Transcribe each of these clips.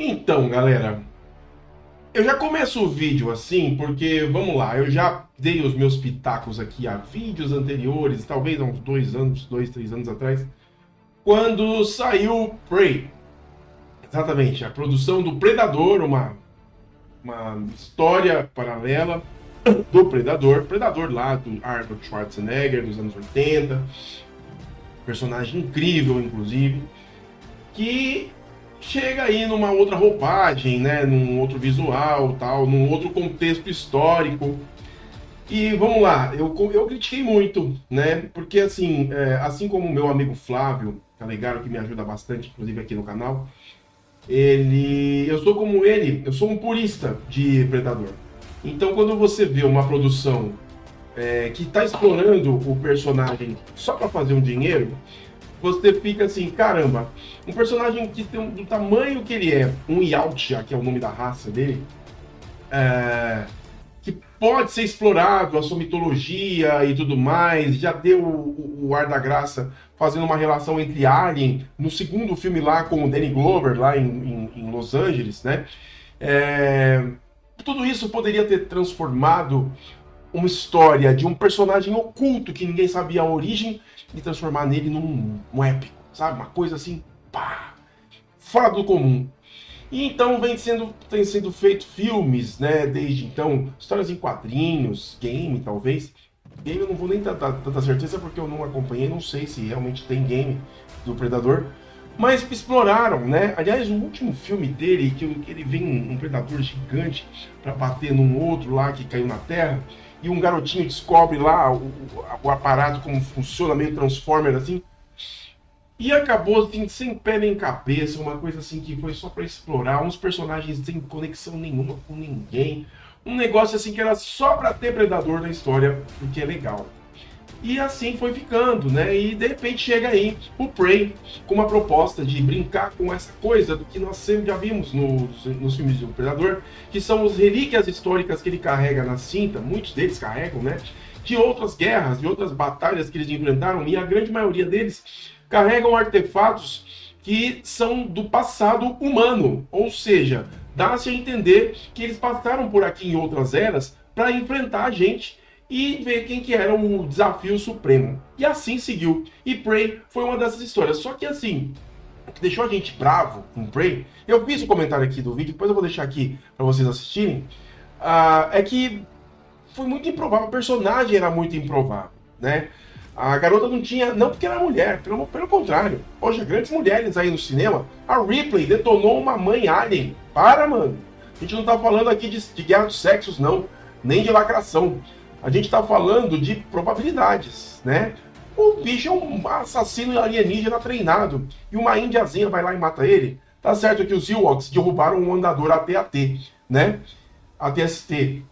Então, galera, eu já começo o vídeo assim, porque, vamos lá, eu já dei os meus pitacos aqui a vídeos anteriores, talvez há uns 2 anos, 2, 3 anos atrás, quando saiu Prey. Exatamente, a produção do Predador, uma história paralela do Predador lá, do Arnold Schwarzenegger, dos anos 80, personagem incrível, inclusive, que chega aí numa outra roupagem, né, num outro visual, tal, num outro contexto histórico. E vamos lá, eu critiquei muito, né, porque assim, assim como o meu amigo Flávio Calegaro, que me ajuda bastante, inclusive aqui no canal, eu sou como ele, eu sou um purista de Predador. Então quando você vê uma produção que está explorando o personagem só para fazer um dinheiro, você fica assim, caramba, um personagem que tem do tamanho que ele é, um Yautja, que é o nome da raça dele, que pode ser explorado, a sua mitologia e tudo mais, já deu o ar da graça fazendo uma relação entre Alien, no segundo filme lá com o Danny Glover, lá em Los Angeles, né? Tudo isso poderia ter transformado uma história de um personagem oculto que ninguém sabia a origem e transformar nele num épico, sabe? Uma coisa assim, pá, fora do comum. E então tem sido feito filmes, né? Desde então, histórias em quadrinhos, game talvez. Game eu não vou nem dar tanta certeza porque eu não acompanhei, não sei se realmente tem game do Predador. Mas exploraram, né? Aliás, o último filme dele, que ele vem um predador gigante para bater num outro lá que caiu na Terra, e um garotinho descobre lá o aparato, como funciona, meio Transformer assim, e acabou assim, sem pé nem cabeça, uma coisa assim que foi só para explorar, uns personagens sem conexão nenhuma com ninguém, um negócio assim que era só para ter predador na história, porque é legal. E assim foi ficando, né? E de repente chega aí o Prey com uma proposta de brincar com essa coisa do que nós sempre já vimos nos filmes do Predador, que são as relíquias históricas que ele carrega na cinta, muitos deles carregam, né? De outras guerras, de outras batalhas que eles enfrentaram, e a grande maioria deles carregam artefatos que são do passado humano, ou seja, dá-se a entender que eles passaram por aqui em outras eras para enfrentar a gente e ver quem que era o desafio supremo. E assim seguiu. E Prey foi uma dessas histórias. Só que assim, o que deixou a gente bravo com Prey, eu fiz um comentário aqui do vídeo, depois eu vou deixar aqui para vocês assistirem, é que foi muito improvável, o personagem era muito improvável, né? A garota não tinha, não porque era mulher, pelo contrário. Poxa, grandes mulheres aí no cinema. A Ripley detonou uma mãe alien. Para, mano. A gente não tá falando aqui de guerra dos sexos, não. Nem de lacração. A gente está falando de probabilidades, né? O bicho é um assassino alienígena treinado. E uma índiazinha vai lá e mata ele. Tá certo que os Ewoks derrubaram um andador AT-AT, né? AT-ST.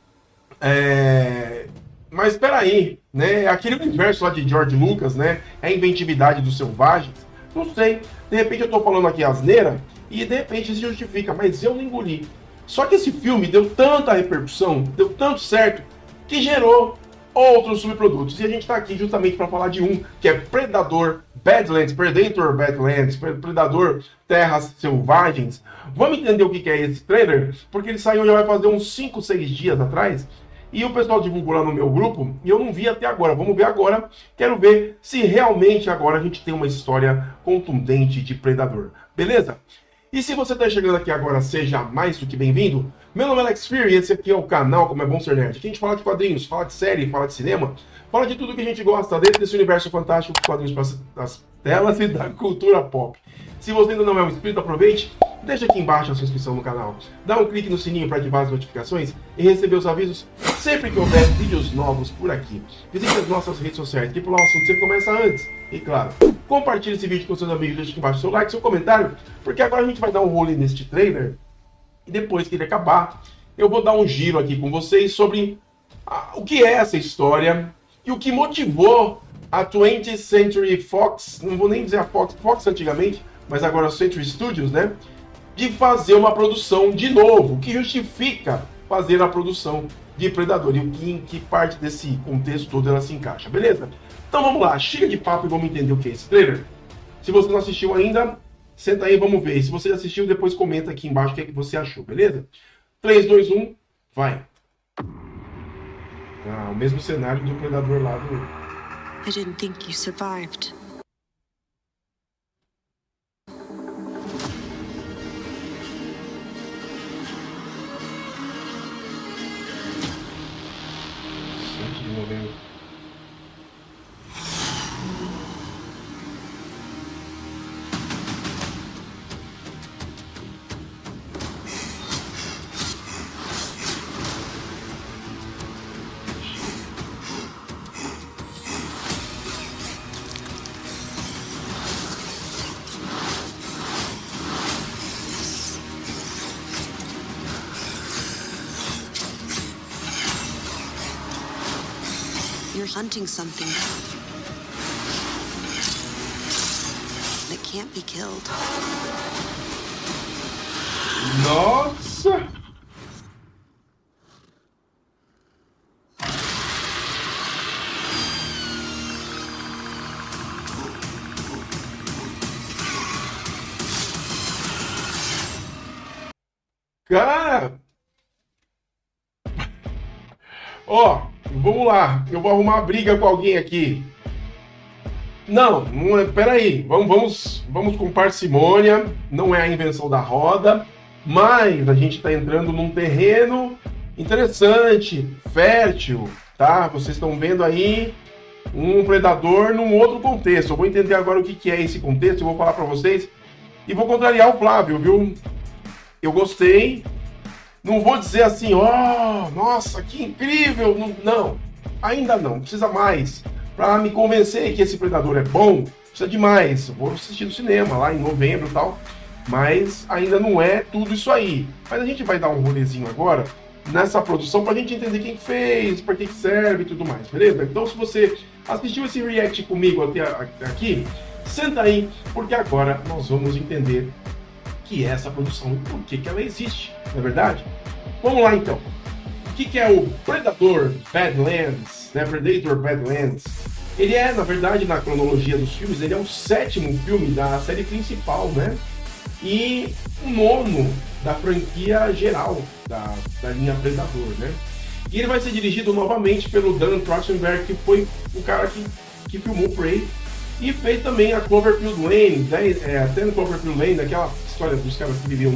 Mas espera aí, né? Aquele universo lá de George Lucas, né? É a inventividade dos selvagens. Não sei. De repente eu tô falando aqui asneira e de repente se justifica, mas eu não engoli. Só que esse filme deu tanta repercussão, deu tanto certo, que gerou outros subprodutos. E a gente está aqui justamente para falar de um, que é Predator Badlands, Predador Terras Selvagens. Vamos entender o que é esse trailer? Porque ele saiu já vai fazer uns 5, 6 dias atrás, e o pessoal divulgou lá no meu grupo, e eu não vi até agora. Vamos ver agora. Quero ver se realmente agora a gente tem uma história contundente de Predador. Beleza? E se você está chegando aqui agora, seja mais do que bem-vindo. Meu nome é Alex Fear e esse aqui é o canal Como é Bom Ser Nerd. Aqui a gente fala de quadrinhos, fala de série, fala de cinema, fala de tudo que a gente gosta dentro desse universo fantástico dos quadrinhos das telas e da cultura pop. Se você ainda não é um inscrito, aproveite, deixa aqui embaixo a sua inscrição no canal, dá um clique no sininho para ativar as notificações e receber os avisos sempre que houver vídeos novos por aqui. Visite as nossas redes sociais, que por lá o assunto sempre começa antes. E claro, compartilhe esse vídeo com seus amigos, deixe aqui embaixo seu like, seu comentário, porque agora a gente vai dar um rolê neste trailer e depois que ele acabar, eu vou dar um giro aqui com vocês sobre o que é essa história e o que motivou a 20th Century Fox, não vou nem dizer a Fox antigamente, mas agora a Century Studios, né? De fazer uma produção de novo, o que justifica fazer a produção de Predador e em que parte desse contexto todo ela se encaixa, beleza? Então vamos lá, chega de papo e vamos entender o que é esse trailer. Se você não assistiu ainda, Senta aí, vamos ver. Se você assistiu, depois comenta aqui embaixo o que, é que você achou, beleza? 3, 2, 1, vai. Ah, o mesmo cenário do Predador lá do... I didn't think you survived. De novembro. You're hunting something that can't be killed. Nossa! Cara! Ó, vamos lá. Eu vou arrumar briga com alguém aqui. Não, não é, peraí. Vamos com parcimônia. Não é a invenção da roda. Mas a gente está entrando num terreno interessante, fértil, tá? Vocês estão vendo aí um predador num outro contexto. Eu vou entender agora o que é esse contexto. Eu vou falar para vocês. E vou contrariar o Flávio, viu? Eu gostei. Não vou dizer assim, ó, nossa, que incrível. Não, ainda não. Precisa mais. Para me convencer que esse Predador é bom, precisa de mais. Eu vou assistir no cinema lá em novembro e tal. Mas ainda não é tudo isso aí. Mas a gente vai dar um rolezinho agora nessa produção para a gente entender quem fez, para que serve e tudo mais, beleza? Então, se você assistiu esse react comigo até aqui, senta aí, porque agora nós vamos entender que é essa produção e por que ela existe, não é verdade? Vamos lá então. O que é o Predador Badlands, né? Predator Badlands. Ele é, na verdade, na cronologia dos filmes, ele é o 7º filme da série principal, né? E o 9º da franquia geral da linha Predador, né? E ele vai ser dirigido novamente pelo Dan Trachtenberg, que foi o cara que filmou Prey e fez também a Cloverfield Lane, até no Cloverfield Lane, aquela história dos caras que viviam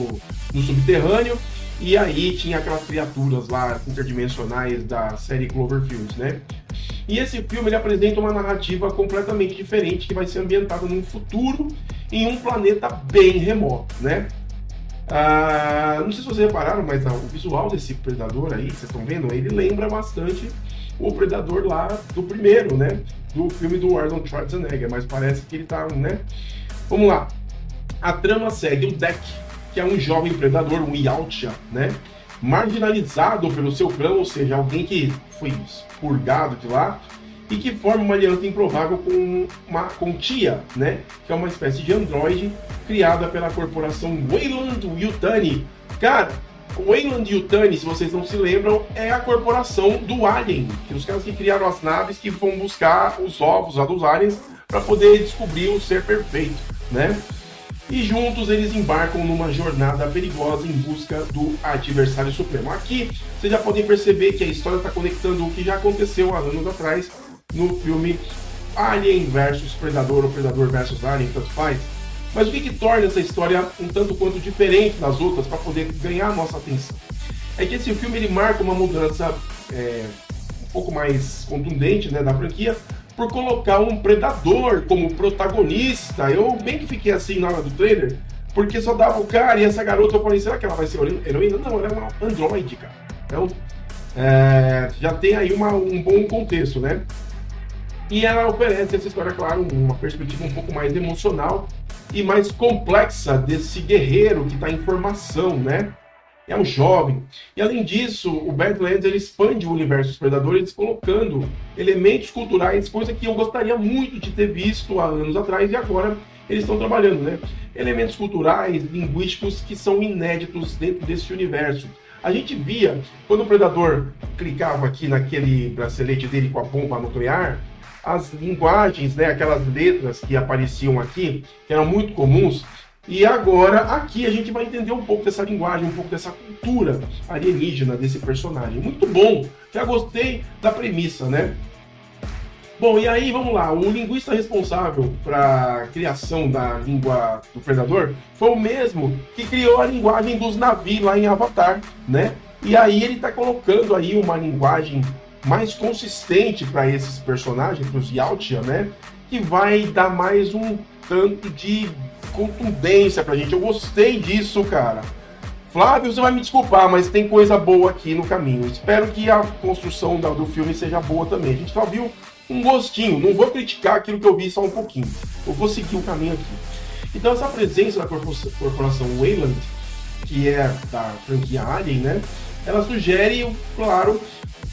no subterrâneo, e aí tinha aquelas criaturas lá interdimensionais da série Cloverfield, né? E esse filme ele apresenta uma narrativa completamente diferente que vai ser ambientada num futuro em um planeta bem remoto, né? Não sei se vocês repararam, mas o visual desse Predador aí, vocês estão vendo, ele lembra bastante o Predador lá do primeiro, né? Do filme do Arnold Schwarzenegger, mas parece que ele tá, né? Vamos lá. A trama segue o Deck, que é um jovem predador, um Yautja, né? Marginalizado pelo seu clã, ou seja, alguém que foi expurgado de lá e que forma uma aliança improvável com Tia, né? Que é uma espécie de androide criada pela corporação Weyland-Yutani. Cara, o Weyland-Yutani, se vocês não se lembram, é a corporação do Alien, que os caras que criaram as naves que vão buscar os ovos lá dos aliens para poder descobrir o ser perfeito, né? E juntos eles embarcam numa jornada perigosa em busca do adversário supremo. Aqui vocês já podem perceber que a história está conectando o que já aconteceu há anos atrás no filme Alien vs Predador ou Predador vs Alien, tanto faz. Mas o que torna essa história um tanto quanto diferente das outras para poder ganhar a nossa atenção? É que esse filme ele marca uma mudança um pouco mais contundente, né, da franquia, por colocar um predador como protagonista. Eu bem que fiquei assim na hora do trailer, porque só dava o cara e essa garota, eu falei, será que ela vai ser heroína? Não, ela é uma androide, cara. Então, já tem aí um bom contexto, né? E ela oferece essa história, claro, uma perspectiva um pouco mais emocional e mais complexa desse guerreiro que está em formação, né? É um jovem. E além disso, o Badlands ele expande o universo dos predadores, colocando elementos culturais, coisa que eu gostaria muito de ter visto há anos atrás e agora eles estão trabalhando, né? Elementos culturais, linguísticos que são inéditos dentro desse universo. A gente via, quando o predador clicava aqui naquele bracelete dele com a bomba nuclear, as linguagens, né, aquelas letras que apareciam aqui, que eram muito comuns, E agora, aqui a gente vai entender um pouco dessa linguagem, um pouco dessa cultura alienígena desse personagem. Muito bom, já gostei da premissa, né? Bom, e aí, vamos lá, o linguista responsável para a criação da língua do Predador foi o mesmo que criou a linguagem dos Na'vi lá em Avatar, né? E aí ele está colocando aí uma linguagem mais consistente para esses personagens, para os Yautja, né? Que vai dar mais um tanto de contundência pra gente. Eu gostei disso, cara. Flávio, você vai me desculpar, mas tem coisa boa aqui no caminho. Espero que a construção do filme seja boa também. A gente só viu um gostinho. Não vou criticar aquilo que eu vi só um pouquinho. Eu vou seguir o caminho aqui. Então essa presença da corporação Weyland, que é da franquia Alien, né? Ela sugere, claro,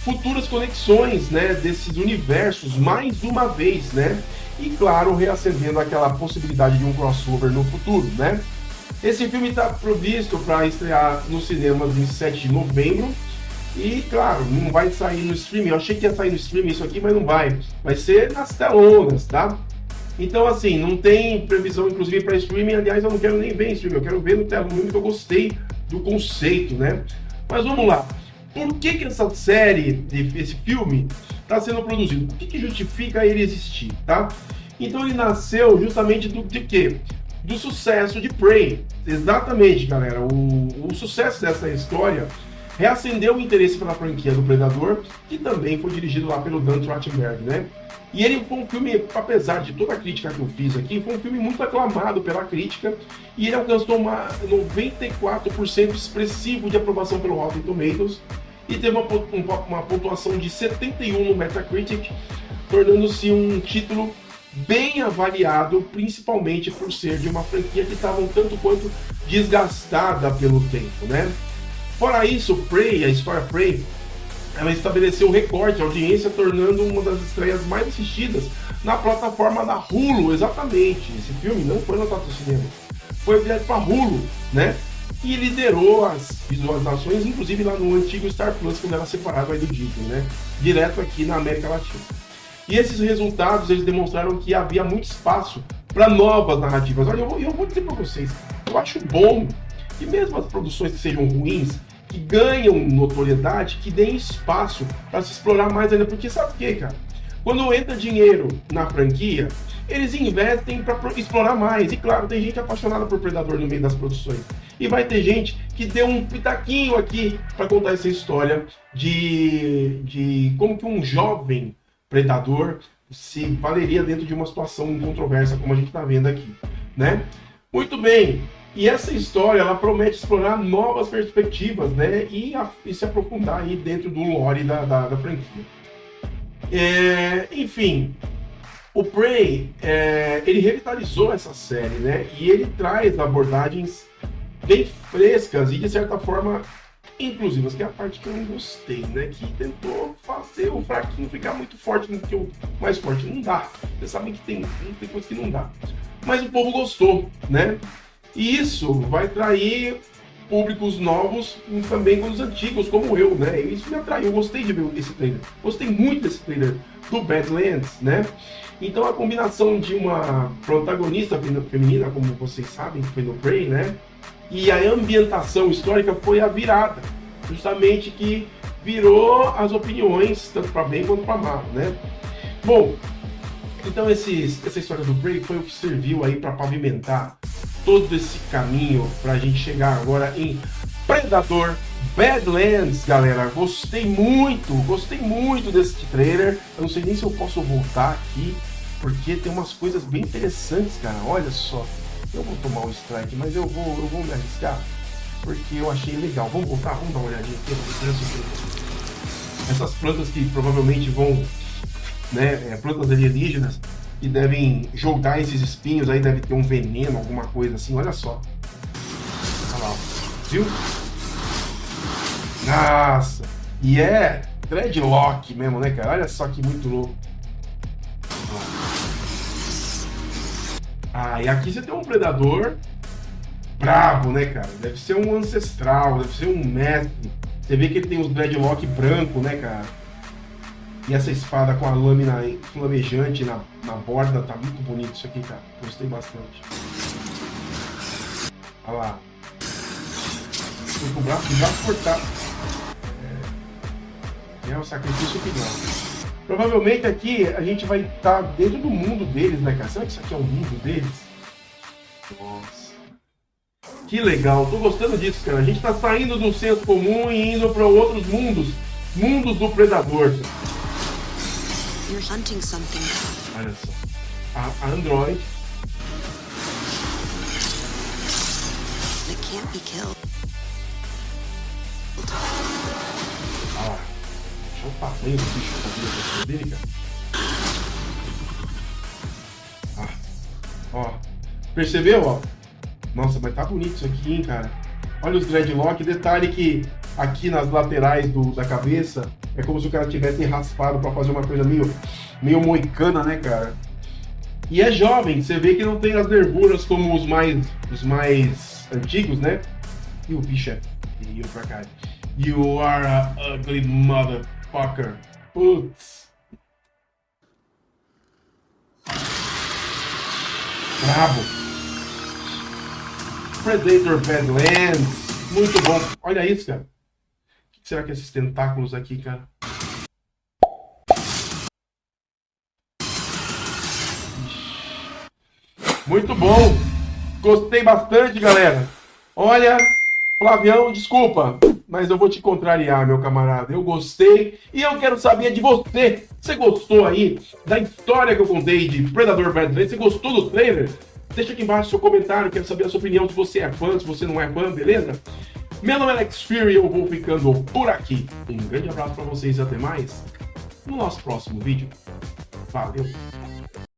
futuras conexões, né, desses universos mais uma vez, né? E claro, reacendendo aquela possibilidade de um crossover no futuro, né? Esse filme está previsto para estrear nos cinemas em 7 de novembro. E claro, não vai sair no streaming. Eu achei que ia sair no streaming isso aqui, mas não vai. Vai ser nas telonas, tá? Então assim, não tem previsão inclusive para streaming. Aliás, eu não quero nem ver em streaming, eu quero ver no telão, porque eu gostei do conceito, né? Mas vamos lá. Por que essa série, esse filme, está sendo produzido? O que justifica ele existir, tá? Então ele nasceu justamente de quê? Do sucesso de Prey. Exatamente, galera. O sucesso dessa história reacendeu o interesse pela franquia do Predador, que também foi dirigido lá pelo Dan Trachtenberg, né? E ele foi um filme, apesar de toda a crítica que eu fiz aqui, foi um filme muito aclamado pela crítica, e ele alcançou uma 94% expressivo de aprovação pelo Rotten Tomatoes, e teve uma pontuação de 71 no Metacritic, tornando-se um título bem avaliado, principalmente por ser de uma franquia que estava um tanto quanto desgastada pelo tempo, né? Fora isso, Prey, a história Prey, ela estabeleceu o recorde de audiência, tornando uma das estreias mais assistidas na plataforma da Hulu, exatamente. Esse filme não foi lançado no cinema, foi direto para Hulu, né? E liderou as visualizações, inclusive lá no antigo Star Plus, quando era separado aí do Disney, né? Direto aqui na América Latina. E esses resultados, eles demonstraram que havia muito espaço para novas narrativas. Olha, eu vou dizer para vocês, eu acho bom que mesmo as produções que sejam ruins, que ganham notoriedade, que deem espaço para se explorar mais ainda. Porque sabe o que, cara? Quando entra dinheiro na franquia, eles investem para explorar mais. E claro, tem gente apaixonada por Predador no meio das produções. E vai ter gente que deu um pitaquinho aqui para contar essa história de como que um jovem Predador se valeria dentro de uma situação controversa, como a gente está vendo aqui, né? Muito bem. E essa história, ela promete explorar novas perspectivas, né? E se aprofundar aí dentro do lore da franquia. Enfim, o Prey, ele revitalizou essa série, né? E ele traz abordagens bem frescas e, de certa forma, inclusivas, que é a parte que eu não gostei, né? Que tentou fazer o fraquinho ficar muito forte do que o mais forte. Não dá. Vocês sabem que tem coisa que não dá. Mas o povo gostou, né? E isso vai atrair públicos novos também com os antigos, como eu, né? E isso me atraiu, eu gostei de ver esse trailer. Gostei muito desse trailer do Badlands, né? Então a combinação de uma protagonista feminina, como vocês sabem, que foi no Prey, né? E a ambientação histórica foi a virada, justamente que virou as opiniões, tanto para bem quanto para mal, né? Bom, então essa história do Prey foi o que serviu aí para pavimentar todo esse caminho para a gente chegar agora em Predador Badlands, galera. Gostei muito desse trailer. Eu não sei nem se eu posso voltar aqui, porque tem umas coisas bem interessantes, cara. Olha só, eu vou tomar um strike, mas eu vou me arriscar, porque eu achei legal. Vamos voltar, vamos dar uma olhadinha aqui. Essas plantas que provavelmente vão, né, plantas alienígenas, que devem jogar esses espinhos aí, deve ter um veneno, alguma coisa assim, olha só. Olha lá, viu? Nossa! E é dreadlock mesmo, né, cara? Olha só que muito louco. Ah, e aqui você tem um predador brabo, né, cara? Deve ser um ancestral, deve ser um mestre. Você vê que ele tem os dreadlock branco, né, cara? E essa espada com a lâmina flamejante na borda, tá muito bonito isso aqui, cara. Gostei bastante. Olha lá. Foi com o braço cortado. É o sacrifício final. Provavelmente aqui a gente vai estar dentro do mundo deles, né, cara? Será que isso aqui é o mundo deles? Nossa. Que legal. Tô gostando disso, cara. A gente tá saindo do senso comum e indo para outros mundos. Mundos do predador. You're hunting something. Olha só. A Android. That can't be killed. Ah, deixa o tamanho do bicho que tá vindo dele, cara. Ah, ó. Percebeu, ó? Nossa, mas tá bonito isso aqui, hein, cara. Olha os dreadlock. Detalhe que aqui nas laterais da cabeça é como se o cara tivesse raspado pra fazer uma coisa meio moicana, né, cara? E é jovem, você vê que não tem as nervuras como os mais antigos, né? E o bicho é feio pra cá. You are a ugly motherfucker. Putz. Brabo. Predator Badlands. Muito bom. Olha isso, cara. O que será que é esses tentáculos aqui, cara? Muito bom. Gostei bastante, galera. Olha, Flavião, desculpa, mas eu vou te contrariar, meu camarada. Eu gostei e eu quero saber de você. Você gostou aí da história que eu contei de Predador Badlands? Você gostou do trailer? Deixa aqui embaixo seu comentário, quero saber a sua opinião, se você é fã, se você não é fã, beleza? Meu nome é Alex Fury e eu vou ficando por aqui. Um grande abraço pra vocês e até mais no nosso próximo vídeo. Valeu!